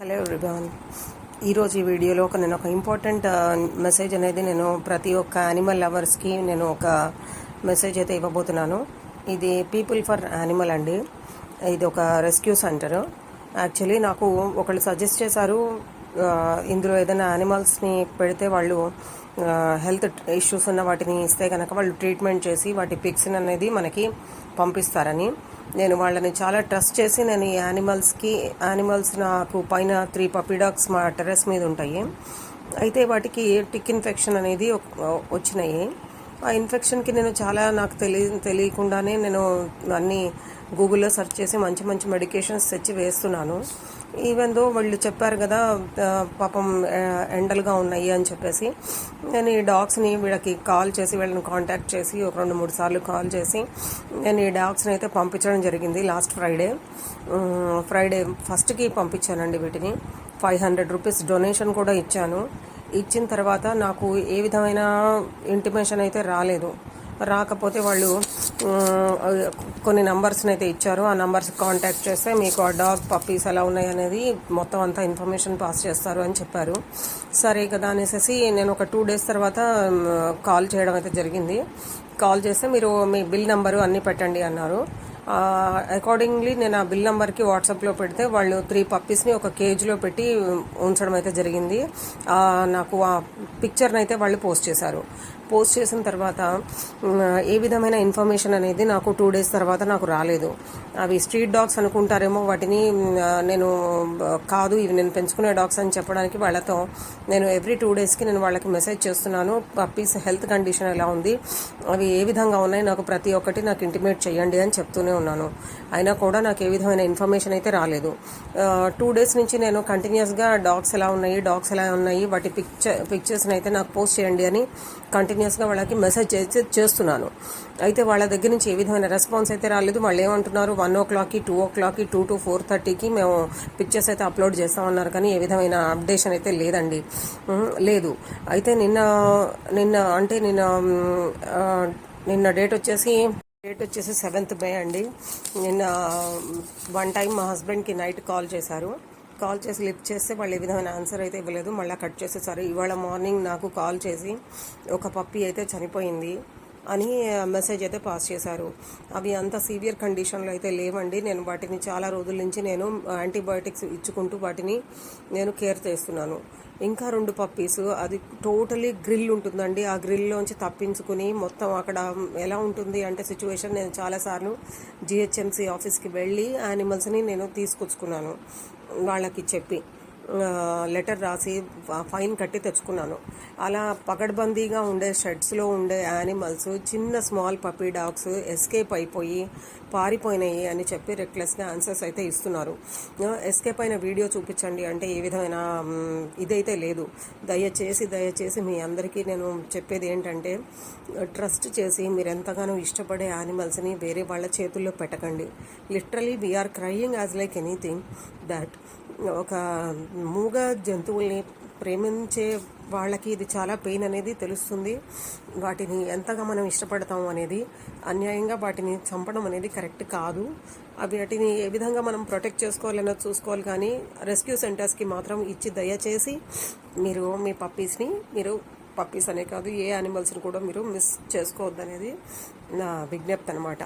Hello everyone. ఈరోజు ఈ వీడియోలో నేను ఒక ఇంపార్టెంట్ మెసేజ్ అనేది నేను ప్రతి ఒక్క యానిమల్ లవర్స్కి నేను ఒక మెసేజ్ అయితే ఇవ్వబోతున్నాను. ఇది పీపుల్ ఫర్ యానిమల్ అండి. ఇది ఒక రెస్క్యూ సెంటర్. యాక్చువల్లీ నాకు ఒకళ్ళు సజెస్ట్ చేశారు, ఇందులో ఏదైనా యానిమల్స్ని పెడితే వాళ్ళు హెల్త్ ఇష్యూస్ ఉన్న వాటిని ఇస్తే కనుక వాళ్ళు ట్రీట్మెంట్ చేసి వాటి పిక్స్ అనేది మనకి పంపిస్తారని. నేను వాళ్ళని చాలా ట్రస్ట్ చేసి నేను ఈ యానిమల్స్ నాకు పైన 3 పప్పీ డాగ్స్ మా టెర్రస్ మీద ఉంటాయి. అయితే వాటికి టిక్ ఇన్ఫెక్షన్ అనేది వచ్చినాయి. ఆ ఇన్ఫెక్షన్కి నేను చాలా నాకు తెలియకుండానే నేను అన్నీ గూగుల్లో సెర్చ్ చేసి మంచి మంచి మెడికేషన్స్ తెచ్చి వేస్తున్నాను. ఈవెన్ దో వాళ్ళు చెప్పారు కదా పాపం ఎండలుగా ఉన్నాయి అని చెప్పేసి, నేను ఈ డాగ్స్ని వీళ్ళకి కాల్ చేసి వీళ్ళని కాంటాక్ట్ చేసి ఒక 2-3 సార్లు కాల్ చేసి నేను ఈ డాగ్స్ని అయితే పంపించడం జరిగింది. లాస్ట్ ఫ్రైడే ఫస్ట్కి పంపించానండి. వీటిని 500 రూపీస్ డొనేషన్ కూడా ఇచ్చాను. ఇచ్చిన తర్వాత నాకు ఏ విధమైన ఇంటిమేషన్ అయితే రాకపోతే వాళ్ళు కొన్ని నంబర్స్ని అయితే ఇచ్చారు. ఆ నంబర్స్ కాంటాక్ట్ చేస్తే మీకు ఆ డాగ్ పప్పీస్ ఎలా ఉన్నాయి అనేది మొత్తం అంతా ఇన్ఫర్మేషన్ పాస్ చేస్తారు అని చెప్పారు. సరే కదా అనేసి నేను ఒక 2 డేస్ తర్వాత కాల్ చేయడం అయితే జరిగింది. కాల్ చేస్తే మీరు మీ బిల్ నెంబరు అన్నీ పెట్టండి అన్నారు. అకార్డింగ్లీ నేను ఆ బిల్ నెంబర్కి వాట్సాప్లో పెడితే వాళ్ళు 3 పప్పీస్ని ఒక కేజ్లో పెట్టి ఉంచడం అయితే జరిగింది. నాకు ఆ పిక్చర్ని అయితే వాళ్ళు పోస్ట్ చేసిన తర్వాత ఏ విధమైన ఇన్ఫర్మేషన్ అనేది నాకు 2 డేస్ తర్వాత నాకు రాలేదు. అవి స్ట్రీట్ డాగ్స్ అనుకుంటారేమో, వాటిని నేను కాదు ఇవి నేను పెంచుకునే డాగ్స్ అని చెప్పడానికి వాళ్ళతో నేను ఎవ్రీ 2 డేస్కి నేను వాళ్ళకి మెసేజ్ చేస్తున్నాను. పప్పీస్ హెల్త్ కండిషన్ ఎలా ఉంది, అవి ఏ విధంగా ఉన్నాయి, నాకు ప్రతి ఒక్కటి నాకు ఇంటిమేట్ చేయండి అని చెప్తూనే ఉన్నాను. అయినా కూడా నాకు ఏ విధమైన ఇన్ఫర్మేషన్ అయితే రాలేదు. 2 డేస్ నుంచి నేను కంటిన్యూస్గా డాగ్స్ ఎలా ఉన్నాయి వాటి పిక్చర్స్ని అయితే నాకు పోస్ట్ చేయండి అని కంటిన్యూస్గా వాళ్ళకి మెసేజ్ చేస్తున్నాను. అయితే వాళ్ళ దగ్గర నుంచి ఏ విధమైన రెస్పాన్స్ అయితే రాలేదు. వాళ్ళు ఏమంటున్నారు 1 o'clockకి 2 o'clockకి 2 to 4:30కి మేము పిక్చర్స్ అయితే అప్లోడ్ చేస్తామన్నారు, కానీ ఏ విధమైన అప్డేషన్ అయితే లేదు. అయితే నిన్న డేట్ వచ్చేసి 7th May అండి. నిన్న 1 time మా హస్బెండ్కి నైట్ కాల్ చేసి లిఫ్ట్ చేస్తే వాళ్ళు ఏ విధమైన ఆన్సర్ అయితే ఇవ్వలేదు. మళ్ళీ కట్ చేసేసారు. ఇవాళ మార్నింగ్ నాకు కాల్ చేసి ఒక పప్పీ అయితే చనిపోయింది అని మెసేజ్ అయితే పాస్ చేశారు. అవి అంత సివియర్ కండిషన్లో అయితే లేవండి. నేను వాటిని చాలా రోజుల నుంచి నేను యాంటీబయాటిక్స్ ఇచ్చుకుంటూ వాటిని నేను కేర్ చేస్తున్నాను. ఇంకా 2 పప్పీస్, అది టోటలీ గ్రిల్ ఉంటుందండి. ఆ గ్రిల్లోంచి తప్పించుకుని మొత్తం అక్కడ ఎలా ఉంటుంది అంటే సిచ్యువేషన్, నేను చాలాసార్లు GHMC ఆఫీస్కి వెళ్ళి యానిమల్స్ని నేను తీసుకొచ్చుకున్నాను. వాళ్ళకి చెప్పి లెటర్ రాసి ఫైన్ కట్టి తెచ్చుకున్నాను. అలా పగడ్బందీగా ఉండే షెడ్స్లో ఉండే యానిమల్స్, చిన్న స్మాల్ పప్పీ డాగ్స్ ఎస్కేప్ అయిపోయి పారిపోయినాయి అని చెప్పి రెక్లెస్గా ఆన్సర్స్ అయితే ఇస్తున్నారు. ఎస్కేప్ అయిన వీడియో చూపించండి అంటే ఏ విధమైన ఇదైతే లేదు. దయచేసి మీ అందరికీ నేను చెప్పేది ఏంటంటే, ట్రస్ట్ చేసి మీరు ఎంతగానో ఇష్టపడే యానిమల్స్ని వేరే వాళ్ళ చేతుల్లో పెట్టకండి. Literally we are crying as like anything that. ఒక మూగ జంతువుల్ని ప్రేమించే వాళ్ళకి ఇది చాలా పెయిన్ అనేది తెలుస్తుంది. వాటిని ఎంతగా మనం ఇష్టపడతాము అనేది, అన్యాయంగా వాటిని చంపడం అనేది కరెక్ట్ కాదు. వాటిని ఏ విధంగా మనం ప్రొటెక్ట్ చేసుకోవాలన్నో చూసుకోవాలి, కానీ రెస్క్యూ సెంటర్స్కి మాత్రం ఇచ్చి దయచేసి మీరు మీ పప్పీస్ అనే కాదు ఏ యానిమల్స్ని కూడా మీరు మిస్ చేసుకోవద్దనేది నా విజ్ఞప్తి అనమాట.